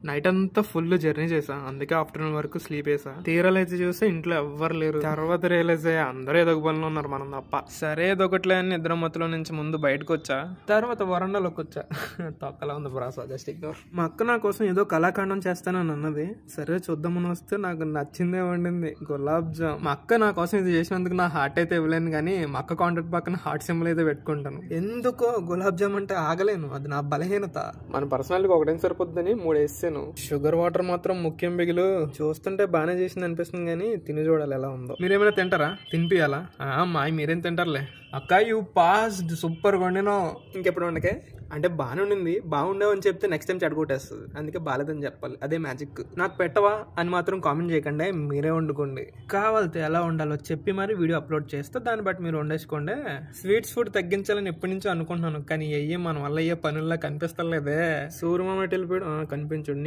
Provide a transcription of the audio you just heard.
Night అంతా full journey చేసా, అందుకే ఆఫ్టర్నూన్ వరకు స్లీప్ వేసా. తీరాలైతే చూస్తే ఇంట్లో ఎవ్వరు లేరు. తర్వాత రియలైజ్ అయ్యా అందరూ ఏదో ఒక పనిలో ఉన్నారు, మనం తప్ప. సరే ఏదో ఒకట్లే అని నిద్ర మత్తులో నుంచి ముందు బయటకు వచ్చా, తర్వాత వరండాలోకి వచ్చా. తొక్కలా ఉంది బ్రాస్ జస్ట్ ఇగ్నోర్. మా అక్క నా కోసం ఏదో కళాఖండం చేస్తానని అన్నది. సరే చూద్దామని వస్తే నాకు నచ్చిందే వండింది, గులాబ్ జామ్. మా అక్క నా కోసం ఇది చేసినందుకు నా హార్ట్ అయితే ఇవ్వలేను, కానీ మా అక్క కాంటాక్ట్ పక్కన హార్ట్ సింబల్ అయితే పెట్టుకుంటాను. ఎందుకో గులాబ్ జామ్ అంటే ఆగలేను, అది నా బలహీనత. మన పర్సనాలిటీకి ఒకటేం సరిపోద్దని 3 వేసాను. షుగర్ వాటర్ మాత్రం ముఖ్యం బిగులు. చూస్తుంటే బాగానే చేసింది అనిపిస్తుంది, కానీ తిని చూడాలి ఎలా ఉందో. మీరేమైనా తింటారా? తినిపియాలా? మాయ మీరేం తింటారులే. అక్క యూ పాస్డ్, సూపర్ వండినో. ఇంకెప్పుడు వండకే అంటే బాగానే ఉండింది, బాగుండేవు అని చెప్తే నెక్స్ట్ టైం చెడగొట్టేస్తుంది, అందుకే బాగాలేదని చెప్పాలి, అదే మ్యాజిక్. నాకు పెట్టవా అని మాత్రం కామెంట్ చేయకండి, మీరే వండుకోండి. కావాలితే ఎలా వండాలో చెప్పి మరి వీడియో అప్లోడ్ చేస్తే దాన్ని బట్టి మీరు వండేసుకోండి. స్వీట్స్ ఫుడ్ తగ్గించాలని ఎప్పటి నుంచో అనుకుంటున్నాను, కానీ అయ్యే మన వల్ల అయ్యే పనుల్లో కనిపిస్తలేదే. సూర్యమామ వెళ్ళిపోయాడు, కనిపించండి.